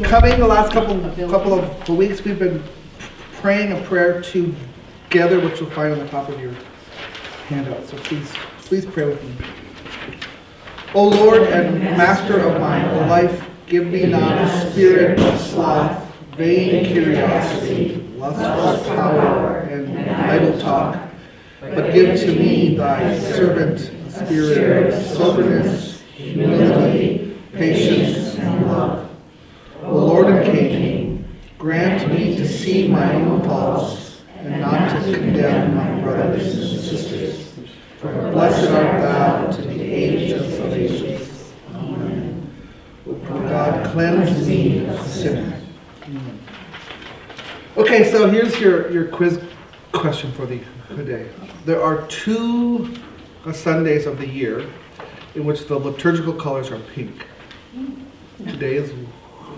Coming the last couple of weeks, we've been praying a prayer together, which you'll find on the top of your handout. So please pray with me. O Lord and Master of my life, give me not a spirit of sloth, vain curiosity, lust for power, and idle talk, but give to me thy servant a spirit of soberness, humility, patience, and love. O Lord and King, grant me to see my own faults and not to condemn my brothers and sisters. For blessed art thou to the age of ages. Amen. O God, cleanse me of sin. Amen. Okay, so here's your quiz question for the day. There are two Sundays of the year in which the liturgical colors are pink. Today is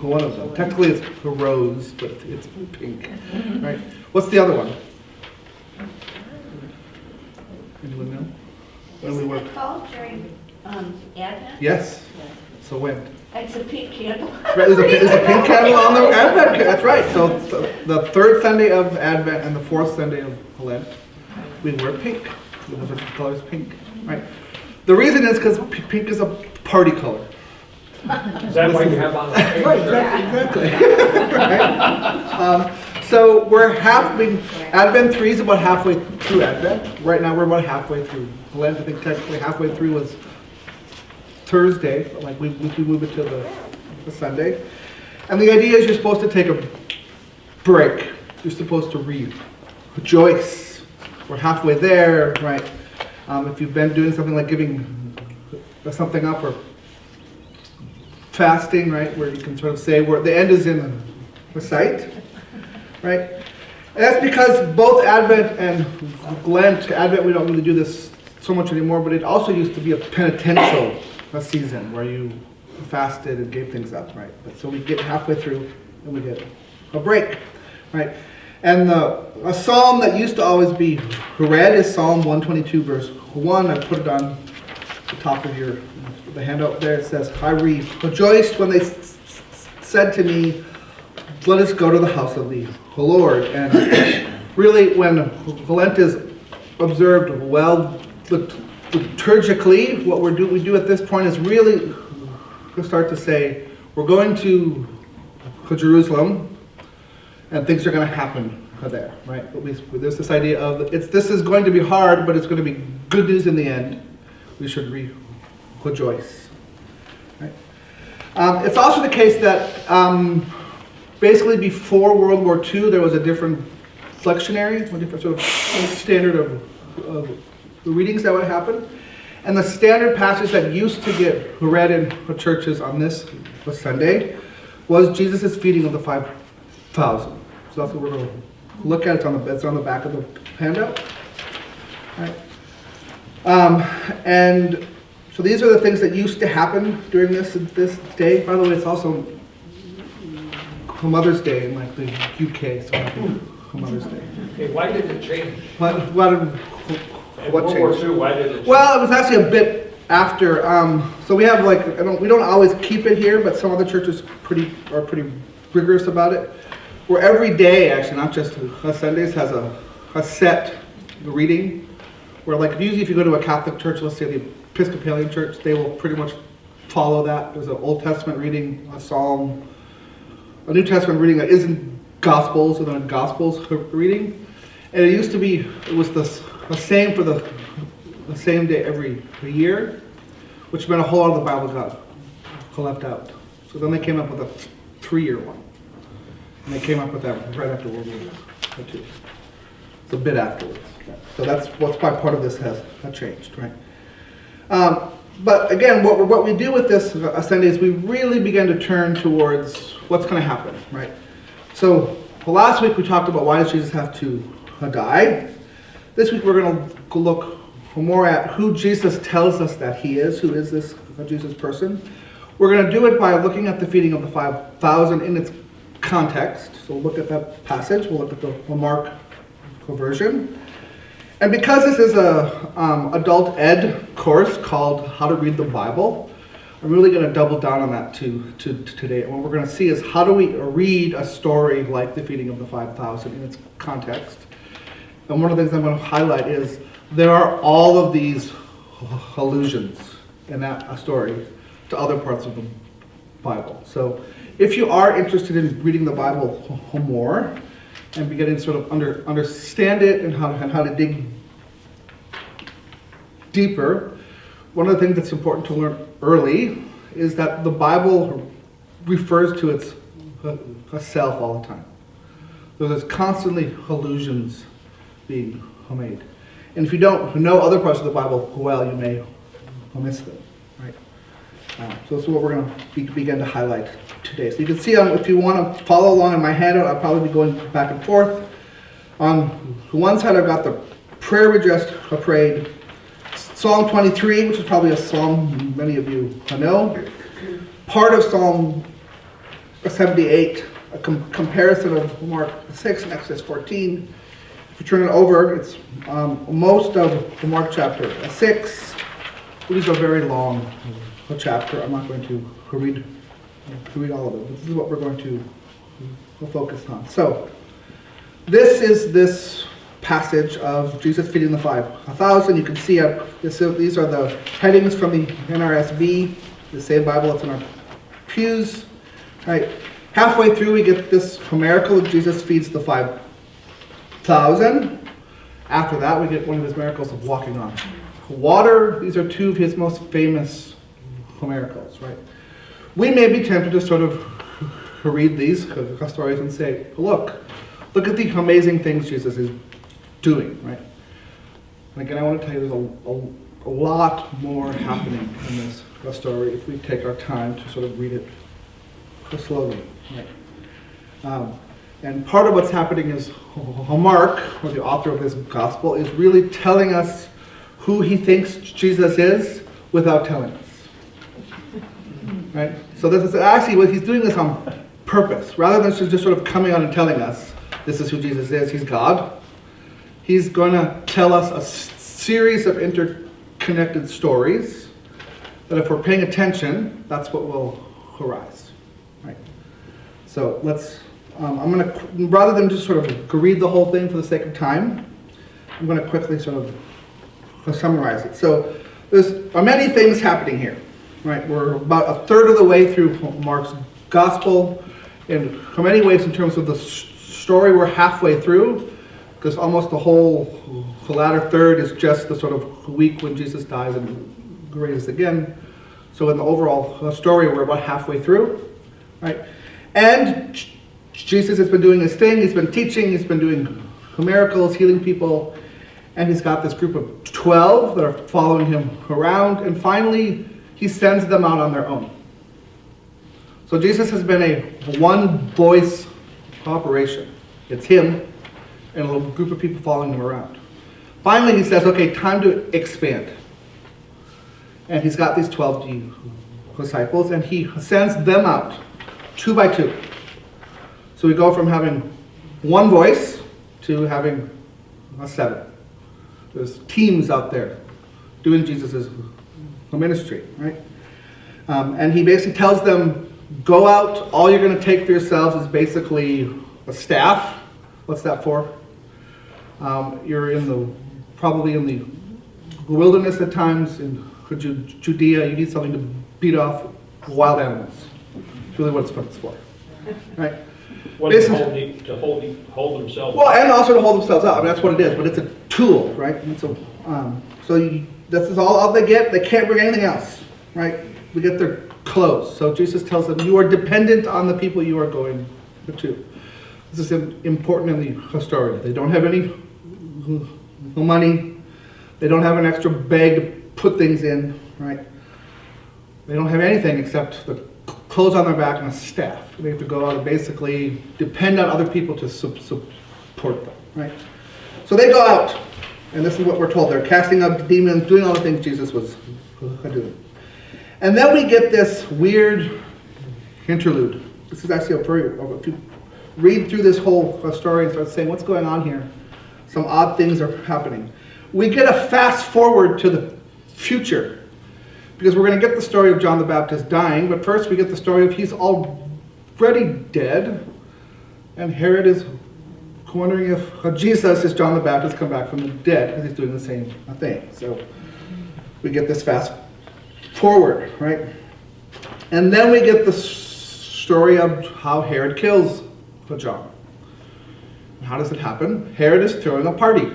one of them. Technically it's a rose, but it's pink. Right? What's the other one? Anyone know? When we work? Fall during Advent? Yes. So when? It's a pink candle. Right, there's a pink candle on the Advent. That's right. So the third Sunday of Advent and the fourth Sunday of Lent, we wear pink. The color is pink. Right. The reason is because pink is a party color. Is that why you have on the pink? Right, exactly. Right? So we're Advent 3 is about halfway through Advent. Right now we're about halfway through Lent. I think technically halfway through was Thursday, but like we move it to the Sunday. And the idea is you're supposed to take a break. You're supposed to rejoice. We're halfway there, right? If you've been doing something like giving something up or fasting, right, where you can sort of say where the end is in the sight, right? And that's because both Advent and Lent, Advent we don't really do this so much anymore, but it also used to be a penitential season where you fasted and gave things up, right? But so we get halfway through and we get a break, right? And a psalm that used to always be read is Psalm 122 verse 1. I put it on the top of the handout there. It says, I rejoiced when they said to me, let us go to the house of the Lord. And really when Lent is observed well liturgically, what we do at this point is really start to say, we're going to Jerusalem and things are going to happen there, right? But there's this idea of, this is going to be hard, but it's going to be good news in the end. We should rejoice. Right? It's also the case that basically before World War II, there was a different lectionary, a different sort of standard of the readings that would happen. And the standard passage that used to get read in the churches on this Sunday was Jesus' feeding of the 5,000. So that's what we're going to look at. It's on the back of the handout. Right. And so these are the things that used to happen during this day. By the way, it's also Mother's Day in like the UK, so happy Mother's Day. Okay, why did it change? What World War II, why did it change? Well, it was actually a bit after. So we have like we don't always keep it here, but some other churches are pretty rigorous about it. Where every day, actually, not just Sundays, has a set reading. Where like usually if you go to a Catholic church, let's say the Episcopalian church, they will pretty much follow that. There's an Old Testament reading, a Psalm, a New Testament reading that isn't Gospels, and then a Gospels reading. And it used to be, it was the same for the same day every year, which meant a whole lot of the Bible got left out. So then they came up with a 3-year one. And they came up with that right after World War II. It's a bit afterwards. So that's why part of this has changed, right? But again, what we do with this Sunday is we really begin to turn towards what's going to happen, right? So last week we talked about why does Jesus have to die. This week we're going to look more at who Jesus tells us that he is. Who is this Jesus person? We're going to do it by looking at the feeding of the 5,000 in its context. So we'll look at that passage. We'll look at the Mark version. And because this is a adult ed course called How to Read the Bible, I'm really going to double down on that today. And what we're going to see is how do we read a story like the feeding of the 5,000 in its context. And one of the things I'm going to highlight is there are all of these allusions in that story to other parts of the Bible. So if you are interested in reading the Bible more and beginning to sort of understand it and how to dig deeper, one of the things that's important to learn early is that the Bible refers to itself all the time. So there's constantly allusions being made. And if you don't know other parts of the Bible well, you may miss them. Right? So this is what we're going to begin to highlight today. So you can see if you want to follow along in my handout, I'll probably be going back and forth. On one side, I've got the prayer we just prayed, Psalm 23, which is probably a psalm many of you know. Part of Psalm 78, a comparison of Mark 6 and Exodus 14. If you turn it over, it's most of Mark chapter 6. These are very long chapter. I'm not going to read all of them, but this is what we're going to focus on. So, this is this passage of Jesus feeding the 5,000. You can see these are the headings from the NRSV, the same Bible that's in our pews. Right. Halfway through, we get this miracle of Jesus feeds the 5,000. After that, we get one of his miracles of walking on water. These are two of his most famous miracles, right? We may be tempted to sort of read these stories and say, look at the amazing things Jesus is doing, right? And again, I want to tell you there's a lot more happening in this story if we take our time to sort of read it slowly, right? And part of what's happening is Mark, or the author of this gospel, is really telling us who he thinks Jesus is without telling us. Right? So this is actually what he's doing this on purpose. Rather than just sort of coming out and telling us this is who Jesus is, he's God. He's going to tell us a series of interconnected stories that if we're paying attention, that's what will arise. Right? So let's, I'm going to, rather than just sort of read the whole thing for the sake of time, I'm going to quickly sort of summarize it. So there's many things happening here. Right, we're about a third of the way through Mark's gospel. In many ways, in terms of the story, we're halfway through, because almost the latter third is just the sort of week when Jesus dies and raises again. So in the overall story, we're about halfway through, right? And Jesus has been doing his thing. He's been teaching. He's been doing miracles, healing people, and he's got this group of 12 that are following him around. And finally, he sends them out on their own. So Jesus has been a one-voice operation. It's him and a little group of people following him around. Finally, he says, okay, time to expand. And he's got these 12 disciples, and he sends them out, 2 by 2. So we go from having one voice to having 7. There's teams out there doing Jesus' ministry, right? And he basically tells them, go out, all you're going to take for yourselves is basically a staff. What's that for? You're probably in the wilderness at times, in Judea, you need something to beat off wild animals. It's really what it's for, right? What is to hold themselves well, up? and also to hold themselves up. I mean, that's what it is, but it's a tool, right? And so, this is all they get. They can't bring anything else, right? We get their clothes. So Jesus tells them, you are dependent on the people you are going to. This is important in the story. They don't have any money. They don't have an extra bag to put things in, right? They don't have anything except the clothes on their back and a staff. They have to go out and basically depend on other people to support them, right? So they go out. And this is what we're told. They're casting out demons, doing all the things Jesus was doing. And then we get this weird interlude. This is actually if you read through this whole story and start saying, what's going on here? Some odd things are happening. We get a fast forward to the future. Because we're going to get the story of John the Baptist dying, but first we get the story of he's already dead, and Herod is wondering if Jesus is John the Baptist come back from the dead, because he's doing the same thing. So we get this fast forward, right? And then we get the story of how Herod kills John. And how does it happen? Herod is throwing a party,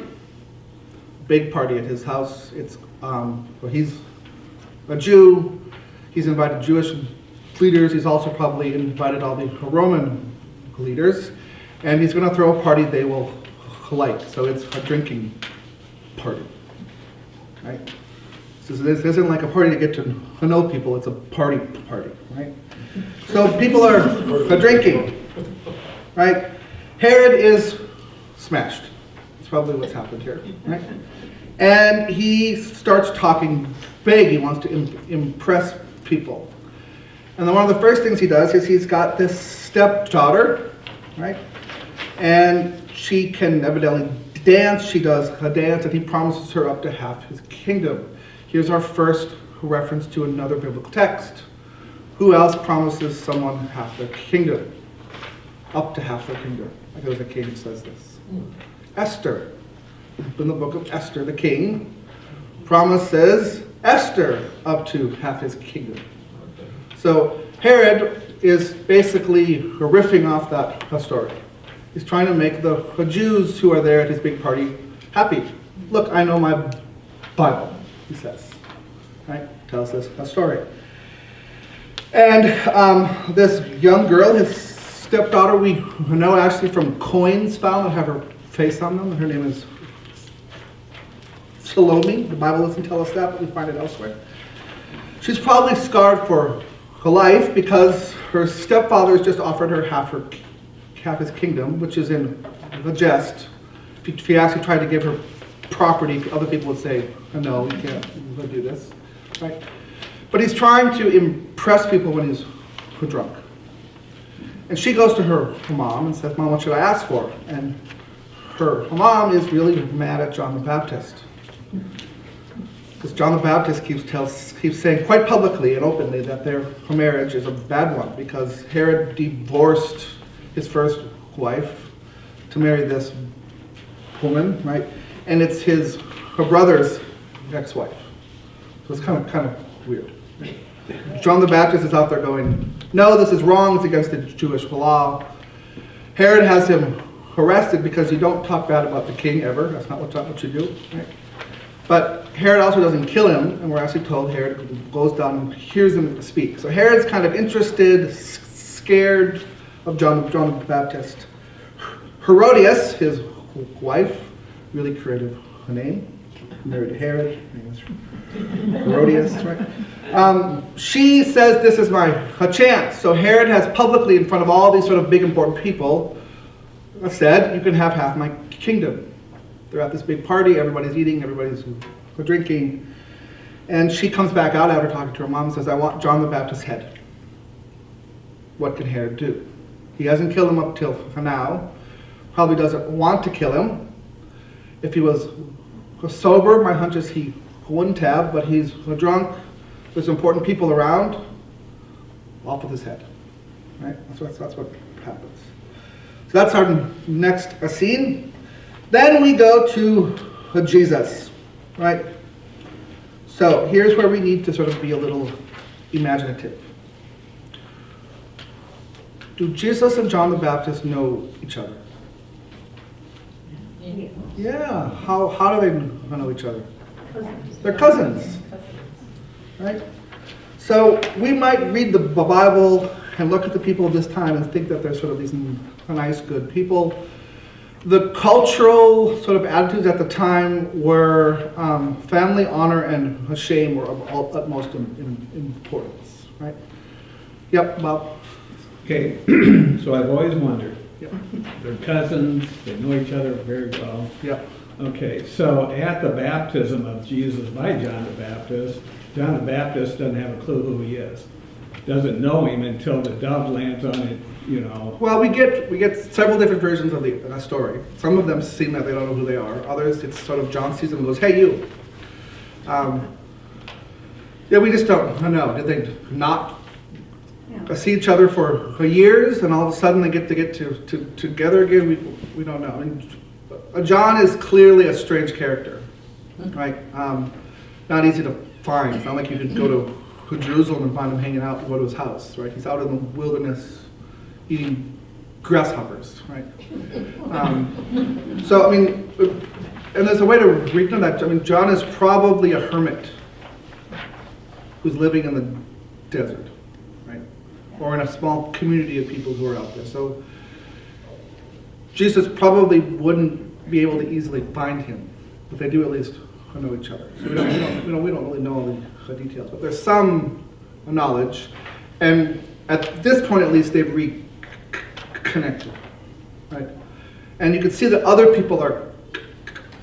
big party at his house. It's he's a Jew. He's invited Jewish leaders. He's also probably invited all the Roman leaders, and he's going to throw a party they will like. So it's a drinking party, right? So this isn't like a party to get to know people. It's a party, right? So people are drinking, right? Herod is smashed. That's probably what's happened here, right? And he starts talking big. He wants to impress people. And then one of the first things he does is he's got this stepdaughter, right? And she can evidently dance. She does a dance, and he promises her up to half his kingdom. Here's our first reference to another biblical text. Who else promises someone half their kingdom? Up to half their kingdom. I think the king says this. Esther. In the book of Esther, the king promises Esther up to half his kingdom. So Herod is basically riffing off that story. He's trying to make the Jews who are there at his big party happy. Look, I know my Bible, he says. Right? Tells us a story. And this young girl, his stepdaughter, we know actually from coins found that have her face on them. Her name is Salome. The Bible doesn't tell us that, but we find it elsewhere. She's probably scarred for her life because her stepfather has just offered her half his kingdom, which is in a jest. If he actually tried to give her property, other people would say, oh, no, you can't do this, right? But he's trying to impress people when he's drunk. And she goes to her mom and says, Mom, what should I ask for? And her mom is really mad at John the Baptist. Because John the Baptist keeps saying quite publicly and openly that their marriage is a bad one because Herod divorced his first wife to marry this woman, right? And it's her brother's ex-wife. So it's kind of weird. John the Baptist is out there going, no, this is wrong, it's against the Jewish law. Herod has him arrested because you don't talk bad about the king ever. That's not what you do, right? But Herod also doesn't kill him, and we're actually told Herod goes down and hears him speak. So Herod's kind of interested, scared of John the Baptist. Herodias, his wife, really creative name, married to Herod, her name is Herodias, right? She says this is my chance. So Herod has publicly, in front of all these sort of big important people, said, you can have half my kingdom. They're at this big party, everybody's eating, everybody's drinking. And she comes back out after talking to her mom and says, I want John the Baptist's head. What can Herod do? He hasn't killed him up till now. Probably doesn't want to kill him. If he was sober, my hunch is he wouldn't have, but he's drunk. There's important people around. Off with his head. Right? That's what happens. So that's our next scene. Then we go to Jesus, right? So here's where we need to sort of be a little imaginative. Do Jesus and John the Baptist know each other? Yeah. How do they know each other? They're cousins, right? So we might read the Bible and look at the people of this time and think that they're sort of these nice, good people. The cultural sort of attitudes at the time were family honor and shame were of utmost importance, right? Yep, Bob. Okay, so I've always wondered. Yep. They're cousins, they know each other very well. Yep. Okay, so at the baptism of Jesus by John the Baptist doesn't have a clue who he is. Doesn't know him until the dove lands on it, you know. Well, we get several different versions of the story. Some of them seem that they don't know who they are. Others, it's sort of John sees them and goes, "Hey, you." Yeah, we just don't know. Did they not Yeah. see each other for years, and all of a sudden they get together again? We don't know. I mean, John is clearly a strange character, right? Not easy to find. It's not like you could go to Jerusalem and find him hanging out and go to his house, right? He's out in the wilderness eating grasshoppers, right? So, I mean, and there's a way to read that. I mean, John is probably a hermit who's living in the desert, right? Or in a small community of people who are out there. So, Jesus probably wouldn't be able to easily find him, but they do at least know each other. So we don't really know all the details, but there's some knowledge, and at this point at least they've reconnected, right? And you can see that other people are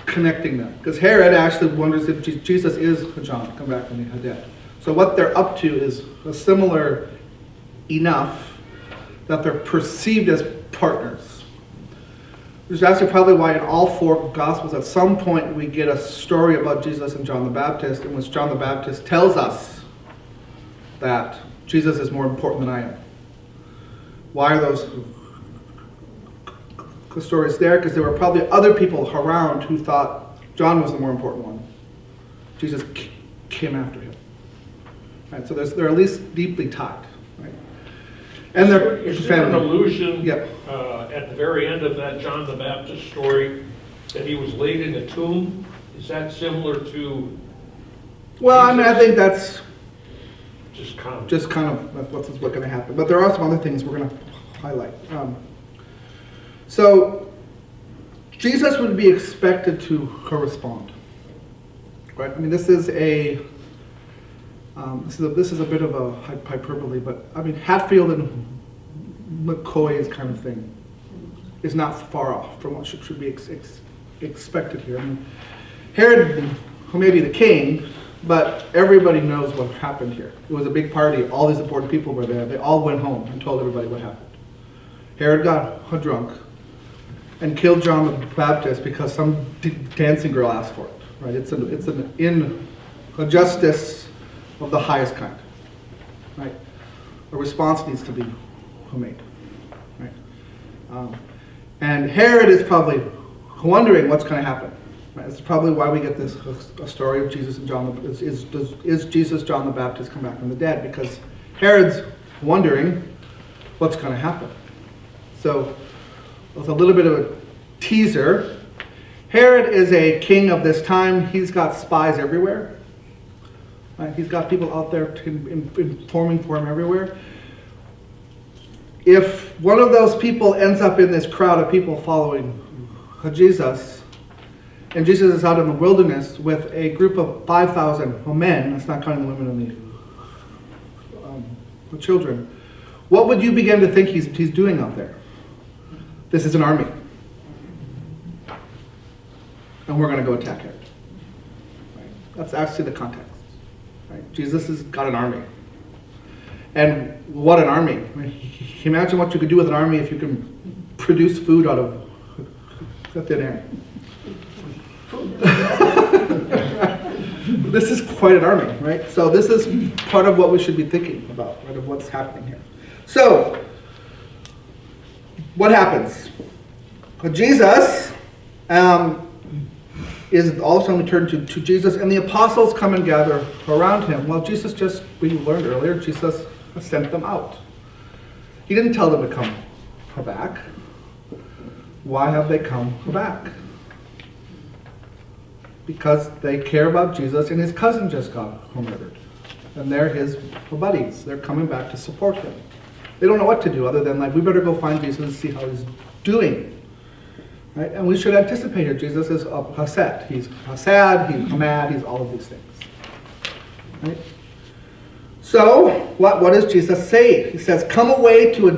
connecting them, because Herod actually wonders if Jesus is John, come back from the dead. So what they're up to is similar enough that they're perceived as partners. Which is actually probably why in all four Gospels at some point we get a story about Jesus and John the Baptist, in which John the Baptist tells us that Jesus is more important than I am. Why are those stories there? Because there were probably other people around who thought John was the more important one. Jesus came after him. Right? So they're at least deeply tied. Right? And Is there an allusion Yep. At the very end of that John the Baptist story that he was laid in a tomb? Is that similar to Well, I mean, I think that's just kind of what's going to happen. But there are some other things we're going to highlight. So Jesus would be expected to correspond, right? I mean, this is a bit of a hyperbole, but I mean, Hatfield and McCoy's kind of thing is not far off from what should be expected here. I mean, Herod, who may be the king, but everybody knows what happened here. It was a big party. All these important people were there. They all went home and told everybody what happened. Herod got drunk and killed John the Baptist because some dancing girl asked for it. Right? It's an injustice of the highest kind. Right? A response needs to be made. Right? And Herod is probably wondering what's going to happen. Right? It's probably why we get this a story of Jesus and John. Is Jesus John the Baptist come back from the dead? Because Herod's wondering what's going to happen. So with a little bit of a teaser, Herod is a king of this time. He's got spies everywhere. Right? He's got people out there informing for him everywhere. If one of those people ends up in this crowd of people following Jesus, and Jesus is out in the wilderness with a group of 5,000 men, that's not counting the women and the children, what would you begin to think he's doing out there? This is an army. And we're going to go attack Herod. Right? That's actually the context. Right? Jesus has got an army. And what an army. I mean, imagine what you could do with an army if you can produce food out of thin air. This is quite an army, right? So this is part of what we should be thinking about, right, of what's happening here. So, what happens? Well, Jesus is all of a sudden we turn to Jesus, and the apostles come and gather around him. Well, we learned earlier, Jesus sent them out. He didn't tell them to come back. Why have they come back? Because they care about Jesus, and his cousin just got murdered. And they're his buddies. They're coming back to support him. They don't know what to do other than, like, we better go find Jesus and see how he's doing. Right? And we should anticipate here. Jesus is upset. He's sad, he's mad, he's all of these things. Right? So, what does Jesus say? He says, come away to a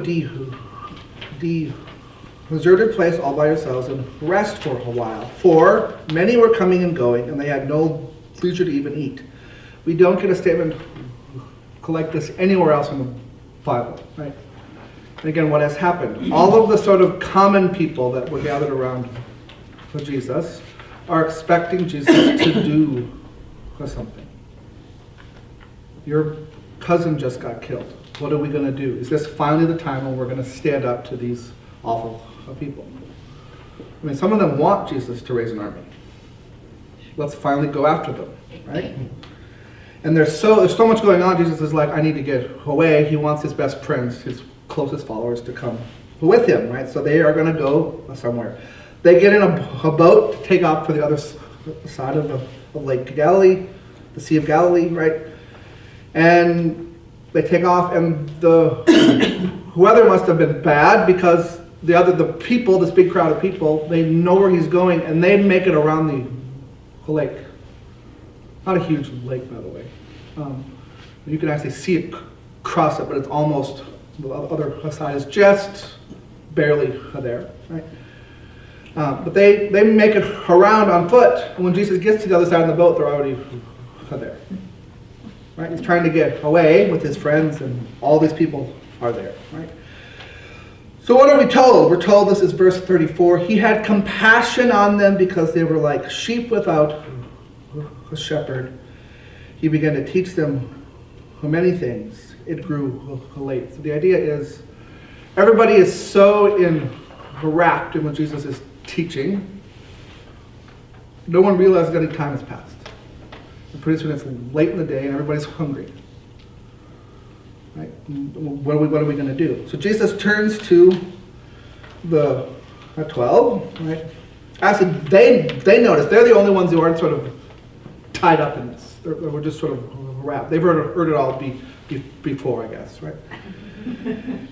deserted place all by yourselves and rest for a while. For many were coming and going, and they had no leisure to even eat. We don't get a statement like this anywhere else in the Bible, right? And again, what has happened? All of the sort of common people that were gathered around Jesus are expecting Jesus to do something. your cousin just got killed. What are we going to do? Is this finally the time when we're going to stand up to these awful people? I mean, some of them want Jesus to raise an army. Let's finally go after them, right? And there's so much going on. Jesus is like, I need to get away. He wants his best friends, his closest followers, to come with him, right? So they are going to go somewhere. They get in a boat to take off for the other side of Lake Galilee, the Sea of Galilee, right? And they take off, and the weather must have been bad because the people, this big crowd of people, they know where he's going, and they make it around the lake. Not a huge lake, by the way. You can actually see it cross it, but it's almost, the other side is just barely there, right? But they make it around on foot, and when Jesus gets to the other side of the boat, they're already there. Right? He's trying to get away with his friends, and all these people are there, right? So what are we told? We're told, this is verse 34, he had compassion on them because they were like sheep without a shepherd. He began to teach them many things. It grew late. So the idea is, everybody is so wrapped in what Jesus is teaching, no one realizes any time has passed. And pretty soon it's late in the day and everybody's hungry. Right? What are we going to do? So Jesus turns to the 12, right? Actually, they notice they're the only ones who aren't sort of tied up in this. We're just sort of wrapped. They've heard it all before, I guess, right?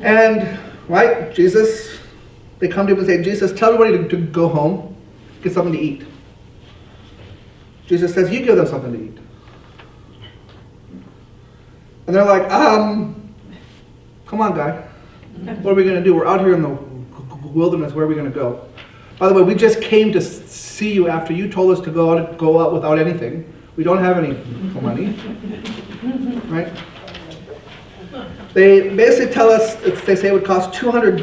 And, right, Jesus, they come to him and say, Jesus, tell everybody to go home, get something to eat. Jesus says, you give them something to eat. And they're like, come on, guy. What are we going to do? We're out here in the wilderness. Where are we going to go? By the way, we just came to see you after you told us to go out without anything. We don't have any money. Right? They basically tell us, they say it would cost 200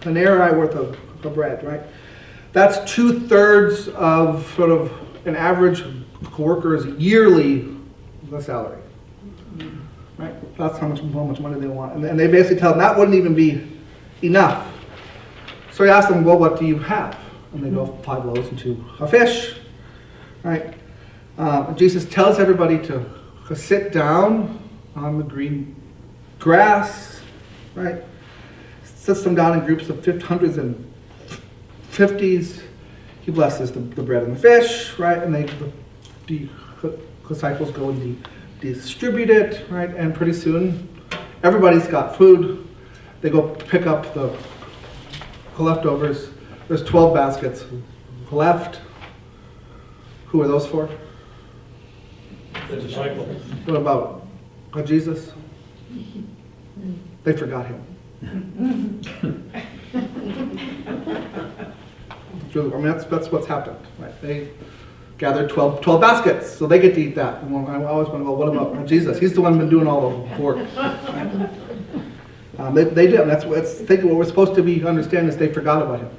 denarii worth of bread, right? That's 2/3 of sort of an average worker's yearly salary. Right? That's how much money they want. And they basically tell them that wouldn't even be enough. So he asks them, well, what do you have? And they go, 5 loaves and 2 fish. Right? Jesus tells everybody to sit down on the green grass. Right? Sits them down in groups of hundreds and 50s. He blesses the bread and the fish. Right? And the disciples go and distribute it. Right? And pretty soon, everybody's got food. They go pick up the leftovers. There's 12 baskets left. Who are those for? The disciples. What about Jesus? They forgot him. That's what's happened. Right? They gathered 12 baskets, so they get to eat that. And I always want to go, what about Jesus? He's the one who's been doing all the work. Right? They did. That's what we're supposed to be understanding is they forgot about him.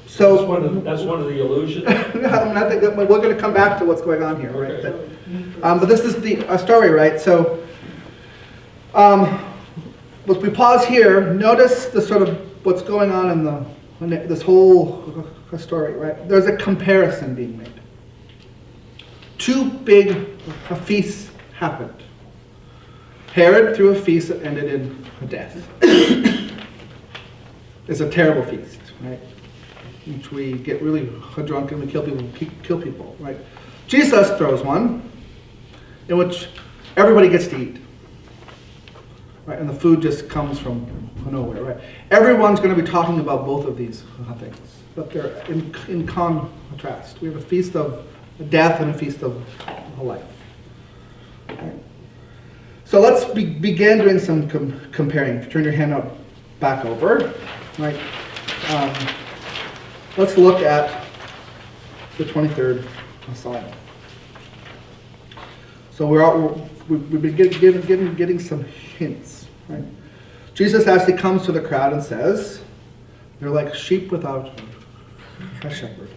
So that's one of the illusions. I think that we're going to come back to what's going on here, right? Okay. But this is a story, right? So, if we pause here, notice the sort of what's going on in this whole story, right? There's a comparison being made. 2 big feasts happened. Herod threw a feast that ended in death. It's a terrible feast, right? In which we get really drunk and we kill people, right? Jesus throws one in which everybody gets to eat, right? And the food just comes from nowhere, right? Everyone's going to be talking about both of these things, but they're in contrast. We have a feast of death and a feast of life. Right? So let's begin doing some comparing. If you turn your hand out back over, right? Let's look at the 23rd Psalm. So we've been getting some hints, right? Jesus actually comes to the crowd and says, they're like sheep without a shepherd.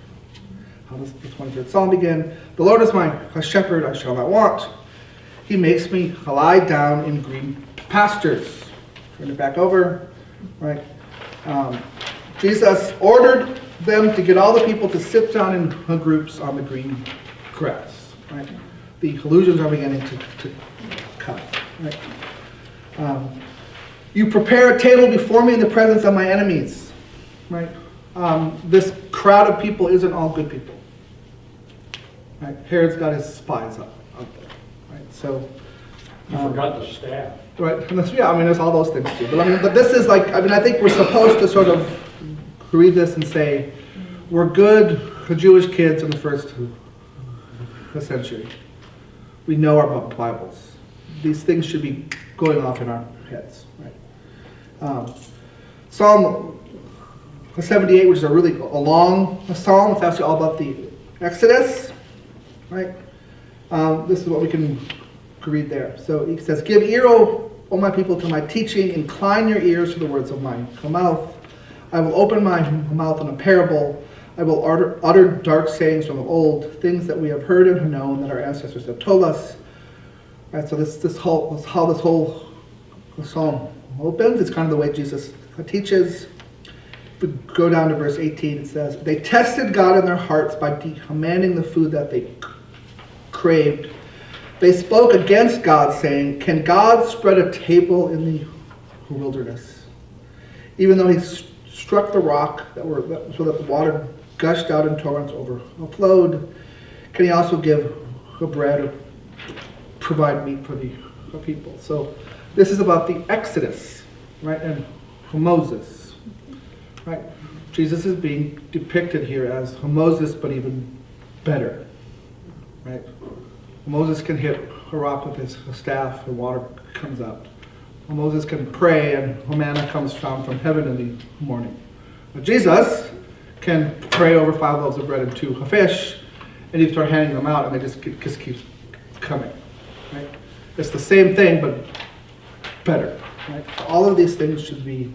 how does the 23rd Psalm begin? The Lord is my shepherd, I shall not want. He makes me lie down in green pastures. Turn it back over, right? Jesus ordered them to get all the people to sit down in groups on the green grass, right? The illusions are beginning to come, right? You prepare a table before me in the presence of my enemies, right? This crowd of people isn't all good people, right? Herod's got his spies out there, right? So You forgot the staff. right, and yeah, I mean, there's all those things too. But this is like, I mean, I think we're supposed to sort of read this and say, we're good Jewish kids in the first century. We know our Bibles. These things should be going off in our heads, right? Psalm 78, which is a long psalm. It's actually all about the Exodus, right? This is what we can read there. So he says, "Give ear, O my people, to my teaching. Incline your ears to the words of my mouth. I will open my mouth in a parable. I will utter dark sayings from of old, things that we have heard and have known, that our ancestors have told us." Right. So this is how this whole psalm opens. It's kind of the way Jesus teaches. If we go down to verse 18, it says, "They tested God in their hearts by commanding the food that they craved. They spoke against God, saying, 'Can God spread a table in the wilderness?' Even though he struck the rock so that the water gushed out in torrents overflowed, can he also give bread or provide meat for the people?" So this is about the Exodus, right, and Moses, right? Jesus is being depicted here as Moses, but even better, right? Moses can hit a rock with his staff and water comes out. Moses can pray and manna comes down from heaven in the morning. But Jesus can pray over 5 loaves of bread and 2 fish, and you start handing them out, and they just keep coming. Right? It's the same thing, but better. Right? All of these things should be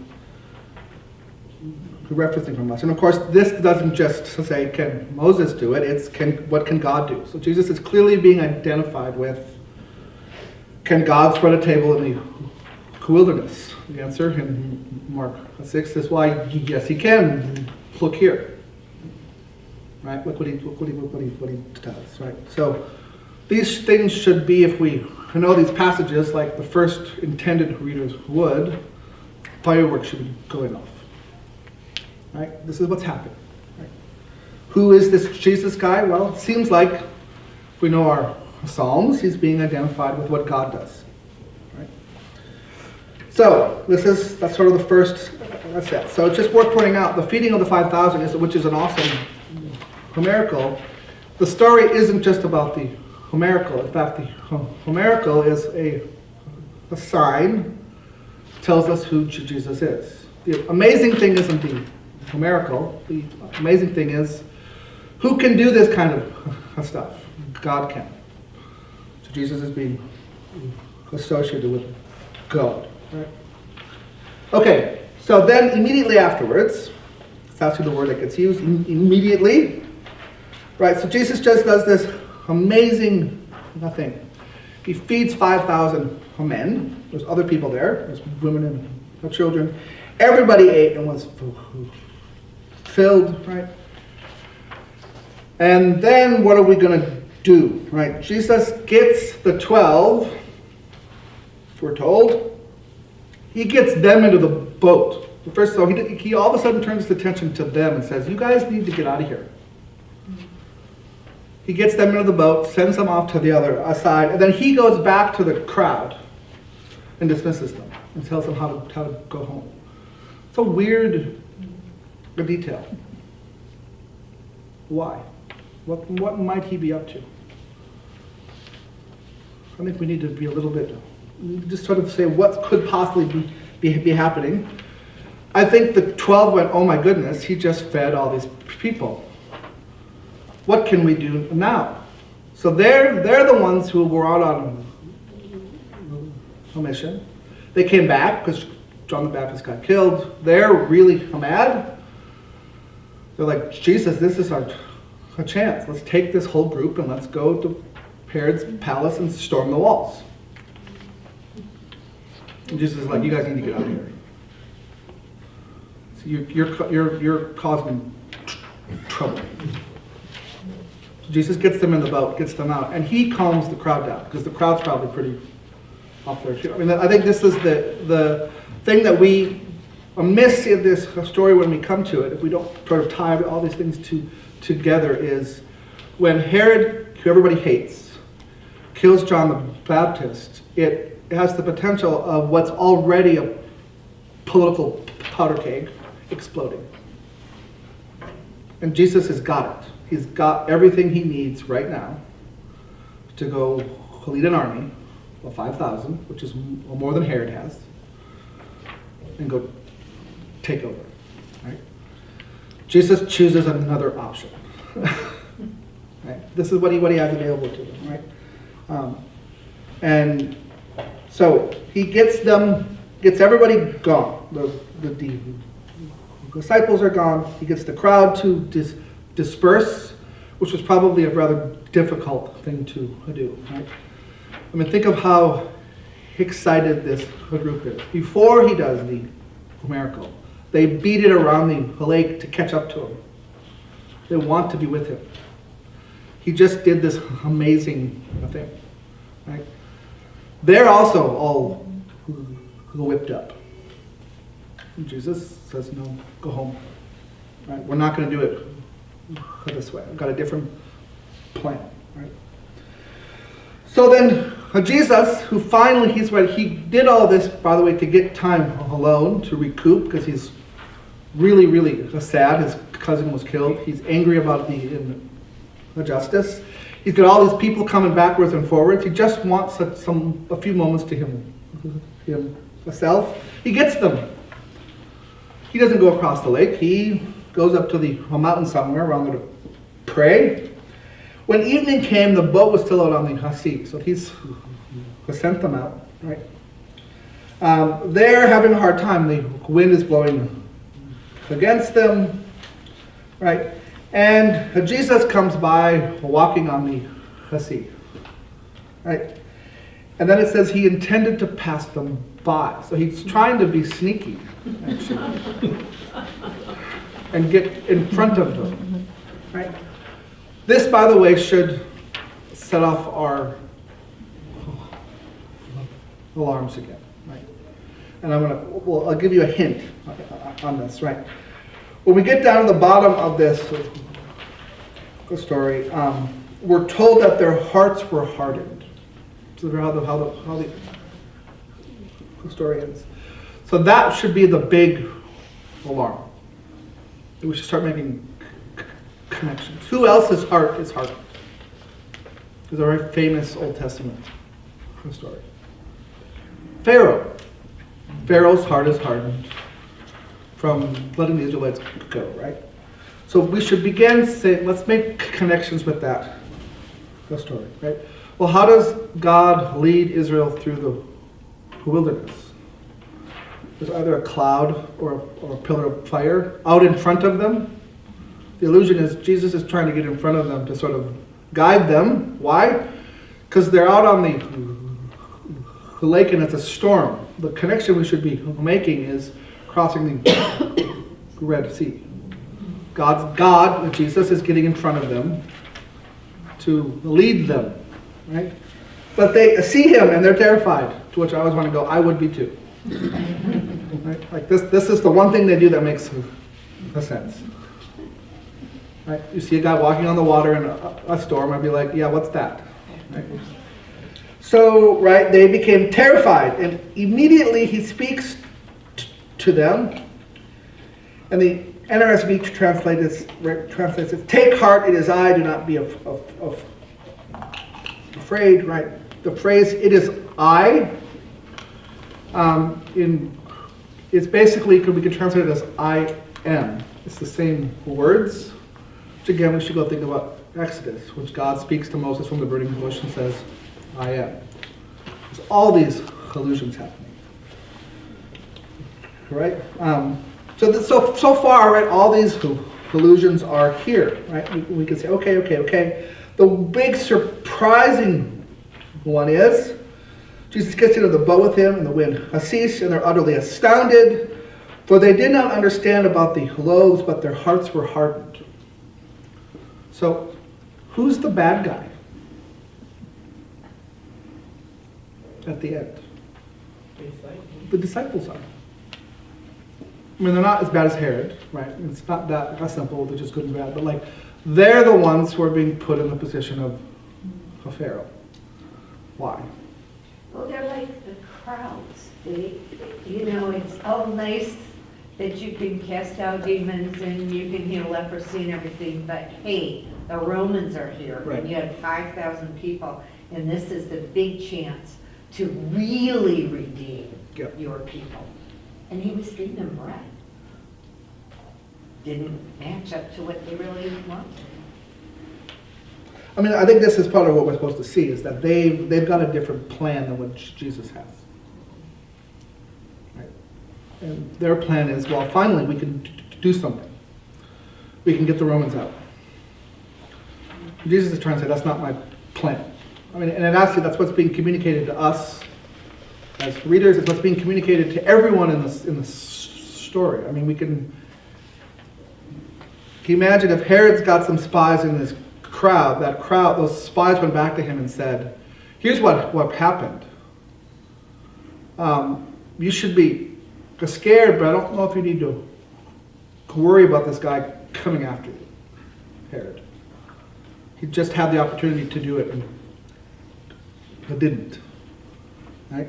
referencing from us. And of course, this doesn't just say, can Moses do it? It's what can God do? So Jesus is clearly being identified with, can God spread a table in the wilderness? The answer in Mark 6 is why, yes, he can. Look here. Right? Look what he does. Right? So these things should be, if we know these passages like the first intended readers would, fireworks should be going off. Right? This is what's happening. Right? Who is this Jesus guy? Well, it seems like, if we know our Psalms, he's being identified with what God does. Right? So that's sort of the first. That's it. So it's just worth pointing out the feeding of the 5,000, which is an awesome miracle. The story isn't just about the miracle. In fact, the miracle is a sign, tells us who Jesus is. The amazing thing isn't the miracle. The amazing thing is, who can do this kind of stuff? God can. So Jesus is being associated with God. Right? Okay, so then immediately afterwards, it's actually the word that gets used, immediately. Right, so Jesus just does this amazing thing. He feeds 5,000 men. There's other people there. There's women and children. Everybody ate and was filled, right? And then what are we going to do, right? Jesus gets the 12, we're told. He gets them into the boat. First of all, he all of a sudden turns his attention to them and says, "You guys need to get out of here." He gets them into the boat, sends them off to the other side, and then he goes back to the crowd and dismisses them and tells them how to go home. It's a weird detail. Why? What might he be up to? I think we need to be a little bit, just sort of say what could possibly be happening. I think the 12 went, "Oh my goodness, he just fed all these people. What can we do now?" So they're the ones who were out on a mission. They came back because John the Baptist got killed. They're really mad. They're like, "Jesus, this is our a chance. Let's take this whole group and let's go to Herod's palace and storm the walls. And Jesus is like, you guys need to get out of here. So you're causing trouble. So Jesus gets them in the boat, gets them out, and he calms the crowd down because the crowd's probably pretty up there too. I mean, I think this is the thing that we miss in this story when we come to it, if we don't sort of tie all these things together, is when Herod, who everybody hates, kills John the Baptist, it has the potential of what's already a political powder keg exploding. And Jesus has got it. He's got everything he needs right now to go lead an army of 5,000, which is more than Herod has, and go take over. Right? Jesus chooses another option. Right? This is what he has available to him. Right? And so he gets everybody gone. The disciples are gone. He gets the crowd to disperse, which was probably a rather difficult thing to do. Right? I mean, think of how excited this group is. Before he does the miracle, they beat it around the lake to catch up to him. They want to be with him. He just did this amazing thing. Right? They're also all whipped up. And Jesus says, no, go home. Right? We're not going to do it this way. I've got a different plan. Right? So then Jesus, who finally, he did all this, by the way, to get time alone, to recoup, because he's really, really sad. His cousin was killed. He's angry about the injustice. He's got all these people coming backwards and forwards. He just wants a few moments to himself. He gets them. He doesn't go across the lake. He goes up to a mountain somewhere around there to pray. When evening came, the boat was still out on the sea, so he's sent them out. Right? They're having a hard time. The wind is blowing against them. Right? And Jesus comes by walking on the sea. Right? And then it says he intended to pass them by. So he's trying to be sneaky, actually, and get in front of them. Right? This, by the way, should set off our alarms again. Right? And I'll give you a hint on this. Right? When we get down to the bottom of this story, we're told that their hearts were hardened. So how the story ends. So that should be the big alarm. We should start making connections. Who else's heart is hardened? There's a very famous Old Testament story. Pharaoh. Pharaoh's heart is hardened from letting the Israelites go, right? So we should begin saying, let's make connections with that story, right? Well, how does God lead Israel through the wilderness? There's either a cloud or a pillar of fire out in front of them. The illusion is Jesus is trying to get in front of them to sort of guide them. Why? Because they're out on the lake and it's a storm. The connection we should be making is crossing the Red Sea. God, Jesus, is getting in front of them to lead them, right? But they see him and they're terrified, to which I always want to go, I would be too. Right? Like this is the one thing they do that makes sense. Right? You see a guy walking on the water in a storm, I'd be like, yeah, what's that? Right? So, right, they became terrified, and immediately he speaks to them, and the NRSV translates it, take heart, it is I, do not be afraid, right? The phrase, it is I, it's basically, we could translate it as I am. It's the same words. Which again, we should go think about Exodus, which God speaks to Moses from the burning bush and says, I am. There's all these allusions happening. Right? So far, right, all these allusions are here, right? We can say, okay. The big surprising one is, Jesus gets into the boat with him, and the wind has ceased, and they're utterly astounded, for they did not understand about the loaves, but their hearts were hardened. So, who's the bad guy at the end? The disciples are. I mean, they're not as bad as Herod, right? It's not that simple, they're just good and bad. But like, they're the ones who are being put in the position of a Pharaoh. Why? Well, they're like the crowds. It's all nice that you can cast out demons and you can heal leprosy and everything, but hey, the Romans are here. Right. And you had 5,000 people, and this is the big chance to really redeem your people. And he was giving them bread. Didn't match up to what they really wanted. I mean, I think this is part of what we're supposed to see, is that they've got a different plan than what Jesus has. Right? And their plan is, well, finally we can do something. We can get the Romans out. Jesus is trying to say, that's not my plan. I mean, and actually that's what's being communicated to us as readers. It's what's being communicated to everyone in the story. I mean, can you imagine if Herod's got some spies in this crowd, those spies went back to him and said, here's what happened. You should be scared, but I don't know if you need to worry about this guy coming after you, Herod. He just had the opportunity to do it, but didn't. Right?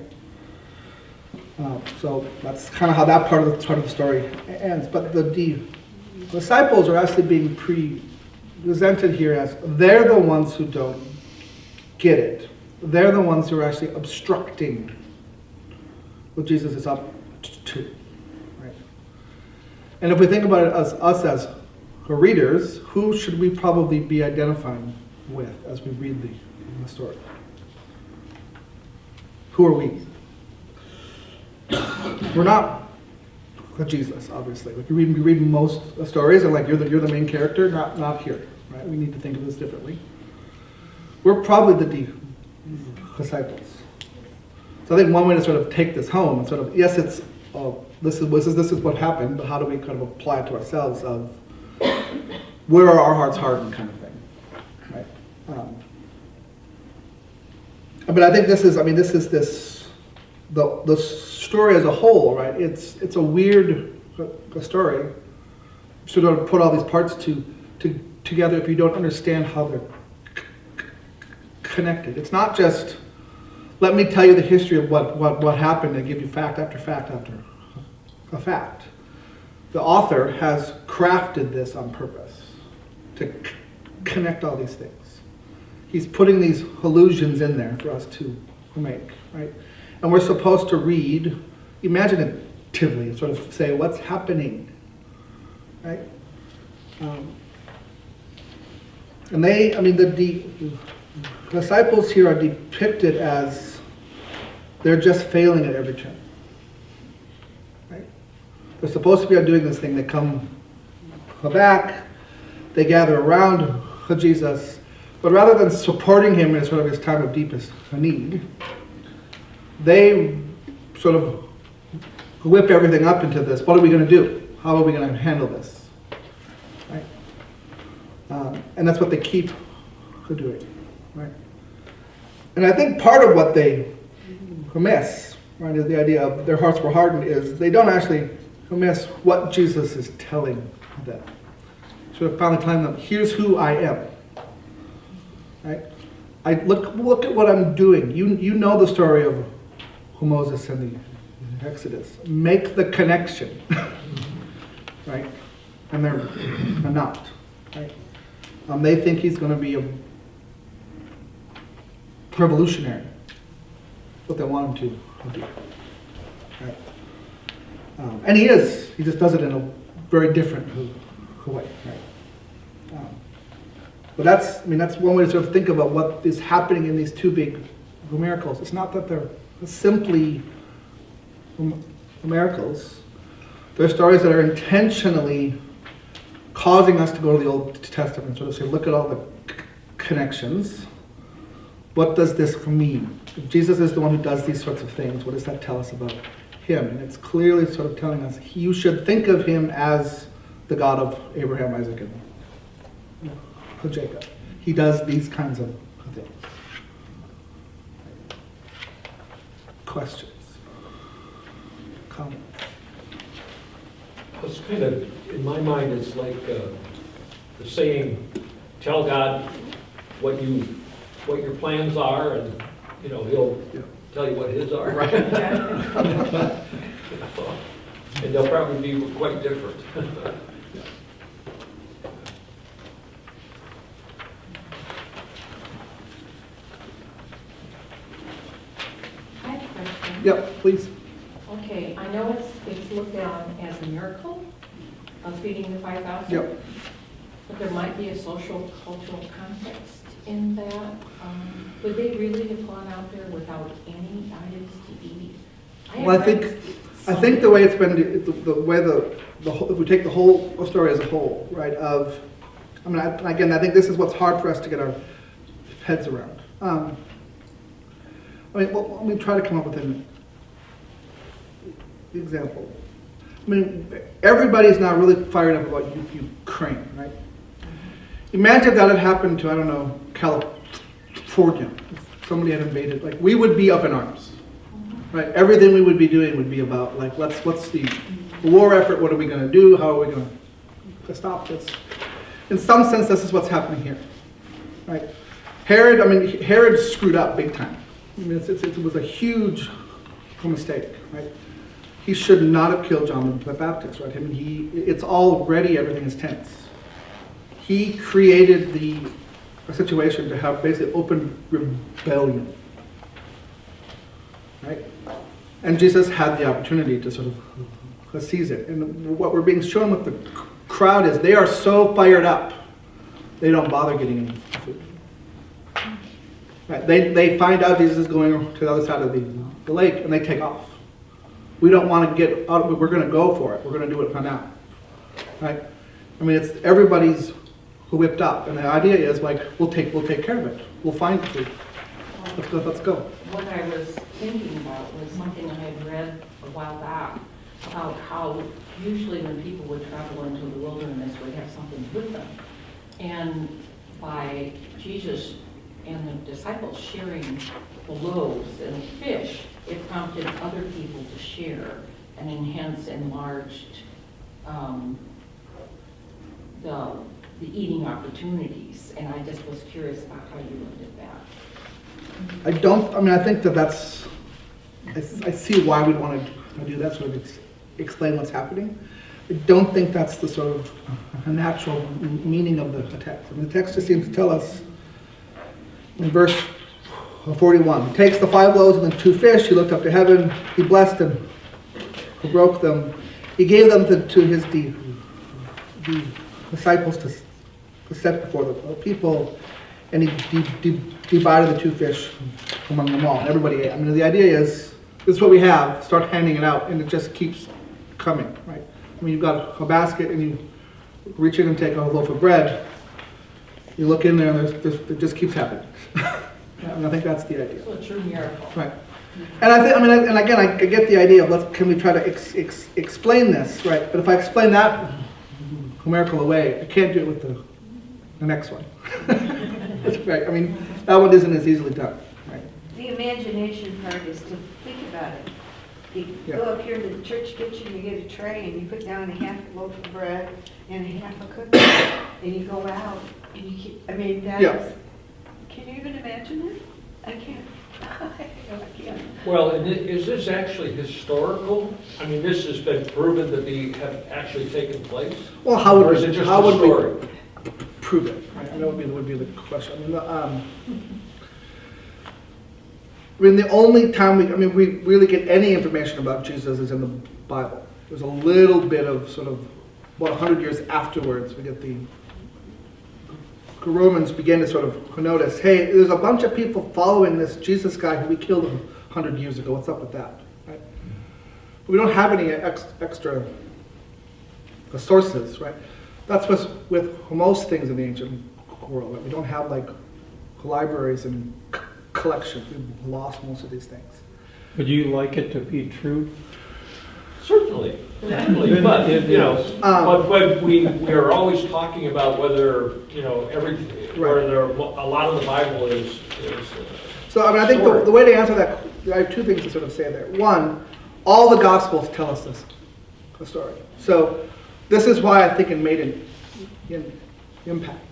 So that's kind of how that part of the story ends. But the disciples are actually being presented here as they're the ones who don't get it. They're the ones who are actually obstructing what Jesus is up to. Right? And if we think about it as us as readers, who should we probably be identifying with as we read the story? Who are we? We're not Jesus, obviously. Like we read most stories, and like you're the main character, not here. Right? We need to think of this differently. We're probably the disciples. So I think one way to sort of take this home, and sort of yes, it's this is what happened, but how do we kind of apply it to ourselves? Of where are our hearts hardened, kind of thing, right? But I think the story as a whole, right? It's a weird story. Sort of put all these parts together if you don't understand how they're connected. It's not just let me tell you the history of what happened and give you fact after fact after a fact. The author has crafted this on purpose to connect all these things. He's putting these allusions in there for us to make, right? And we're supposed to read imaginatively and sort of say, what's happening, right? And the disciples here are depicted as they're just failing at every turn. Right? They're supposed to be doing this thing. They come back, they gather around Jesus, but rather than supporting him in sort of his time of deepest need, they sort of whip everything up into this. What are we going to do? How are we going to handle this? Right? And that's what they keep doing. Right? And I think part of what they miss, right, is the idea of their hearts were hardened, is they don't actually miss what Jesus is telling them. Sort of finally telling them, here's who I am. Right? Look at what I'm doing. You know the story of Moses and the Exodus. Make the connection. Right? And they're not. Right? They think he's going to be a revolutionary. What they want him to do. Right? And he is. He just does it in a very different way. Right? But that's one way to sort of think about what is happening in these two big miracles. It's not that they're simply miracles. They're stories that are intentionally causing us to go to the Old Testament and sort of say, look at all the connections. What does this mean? If Jesus is the one who does these sorts of things, what does that tell us about him? And it's clearly sort of telling us you should think of him as the God of Abraham, Isaac, and Jacob. He does these kinds of things. Questions? Comments? It's kind of, in my mind, it's like the saying, tell God what your plans are, and, he'll tell you what his are. Right. And they'll probably be quite different. I have a question. Yep, please. Okay, I know it's looked on as a miracle of feeding the 5,000. Yep. But there might be a social, cultural context in that. Would they really have gone out there without any items to eat? Well, I think the way it's been, the way the whole, if we take the whole story as a whole, right? Again, I think this is what's hard for us to get our heads around. Let me try to come up with an example. Everybody's now really fired up about Ukraine, right? Imagine if that had happened to, I don't know, California. If somebody had invaded, we would be up in arms, right? Everything we would be doing would be about, what's the war effort? What are we going to do? How are we going to stop this? In some sense, this is what's happening here, right? Herod screwed up big time. It was a huge mistake, right? He should not have killed John the Baptist, right? It's already, everything is tense. He created a situation to have basically open rebellion, right? And Jesus had the opportunity to sort of seize it. And what we're being shown with the crowd is they are so fired up, they don't bother getting any food. Right? They find out Jesus is going to the other side of the lake, and they take off. We don't want to get out. We're going to go for it. We're going to do it for now. Right? It's everybody's whipped up, and the idea is we'll take care of it. We'll find the food. Let's go. What I was thinking about was something I had read a while back about how usually when people would travel into the wilderness, would have something with them. And by Jesus and the disciples sharing the loaves and the fish, it prompted other people to share and hence enlarged the eating opportunities. And I just was curious about how you looked at that. I think that's, I see why we'd want to do that, sort of explain what's happening. I don't think that's the sort of a natural meaning of the text. The text just seems to tell us in verse 41, he takes the 5 loaves and the 2 fish, he looked up to heaven, he blessed them, he broke them, he gave them to his disciples to set before the people, and he divided the 2 fish among them all. Everybody ate. The idea is, this is what we have, start handing it out, and it just keeps coming, right? You've got a basket, and you reach in and take a loaf of bread, you look in there, and it just keeps happening. I think that's the idea. So a true miracle. Right. And I get the idea of can we try to explain this, right? But if I explain that miracle away, I can't do it with the next one. Right. That one isn't as easily done. Right. The imagination part is to think about it. You go up here to the church kitchen, you get a tray, and you put down a half a loaf of bread and a half a cookie, and you go out, and you keep, that is, can you even imagine it? I can't. I can't. Well, and is this actually historical? This has been proven to have actually taken place? Well, how would or is it just a story? We prove it? Right? I know would be the question. The only time we really get any information about Jesus is in the Bible. There's a little bit of sort of, 100 years afterwards, we get the Romans begin to sort of notice, hey, there's a bunch of people following this Jesus guy who we killed 100 years ago. What's up with that? Right? We don't have any extra sources, right? That's what's with most things in the ancient world. Like, we don't have like libraries and collections. We've lost most of these things. Would you like it to be true? Certainly, but, you know, but we are always talking about whether, you know, whether a lot of the Bible is. So, I mean, I think the way to answer that, I have two things to sort of say there. One, all the Gospels tell us this story. So, this is why I think it made an impact.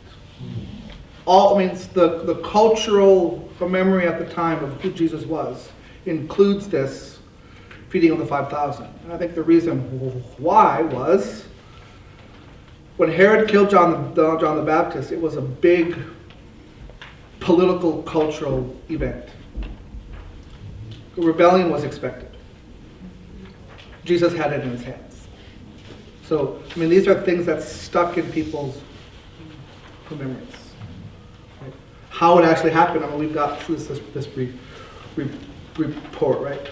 The cultural memory at the time of who Jesus was includes this feeding of the 5,000. And I think the reason why was when Herod killed John the Baptist, it was a big political, cultural event. A rebellion was expected. Jesus had it in his hands. So, I mean, these are things that stuck in people's memories. Right? How it actually happened, I mean, we've got this report, right?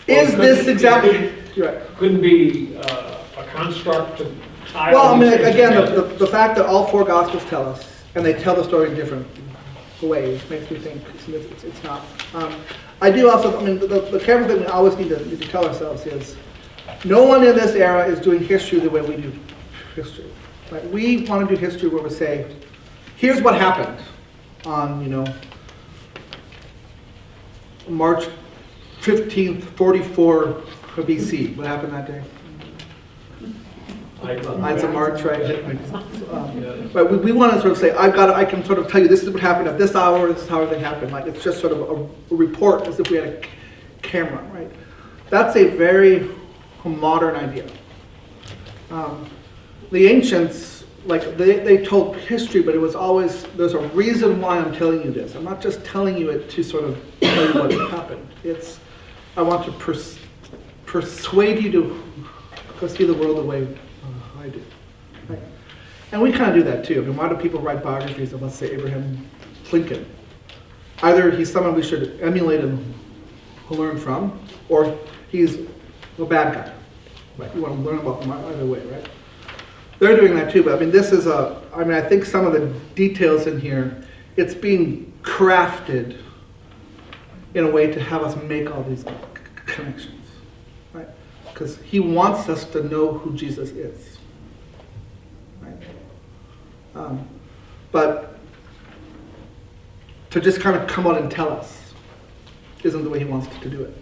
Is this exactly... Right. Couldn't be a construct to tie Well, all I these mean, things again, together. the fact that all four Gospels tell us, and they tell the story in different ways, makes me think it's not. I do also, I mean, the careful thing we always need to tell ourselves is, no one in this era is doing history the way we do history. Right? We want to do history where we say, here's what happened on, March 15th, 44 BC. What happened that day? Ides of March, right? But we want to sort of say, I can sort of tell you this is what happened at this hour, this is how everything happened. Like, it's just sort of a report as if we had a camera, right? That's a very modern idea. The ancients, like, they told history, but it was always, there's a reason why I'm telling you this. I'm not just telling you it to sort of tell you what happened. I want to persuade you to see the world the way I do. Right? And we kind of do that too. I mean, why do people write biographies of, let's say, Abraham Lincoln? Either he's someone we should emulate and learn from, or he's a bad guy. Right? You want to learn about them either way, right? They're doing that too, but I mean, I think some of the details in here, it's being crafted in a way to have us make all these connections, right? Because he wants us to know who Jesus is, right? But to just kind of come out and tell us isn't the way he wants to do it.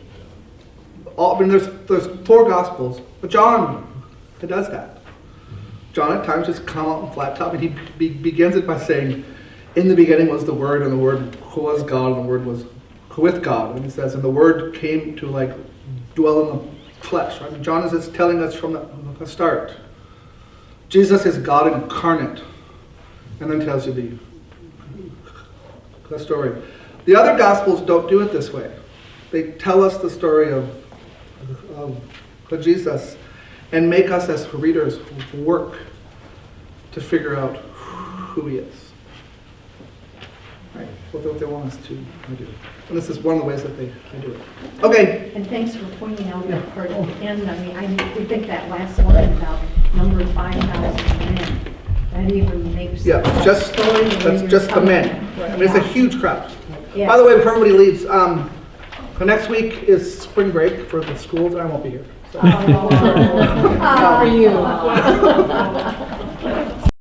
There's four Gospels, but John does that. John at times just come out and flat top, and he begins it by saying, in the beginning was the Word, and the Word was God, and the Word was with God. And he says, and the Word came to like dwell in the flesh. Right? And John is just telling us from the start, Jesus is God incarnate, and then tells you the story. The other Gospels don't do it this way. They tell us the story of Jesus and make us as readers work to figure out who he is. Right? What they want us to do. And this is one of the ways that they do it. Okay. And thanks for pointing out that part at the end. I mean, we think that last line about number 5,000 men, that even makes Yeah, the that's story just the men. Right? I mean, it's a huge crowd. Yeah. By the way, before everybody leaves, the next week is spring break for the schools, and I won't be here. So. For you.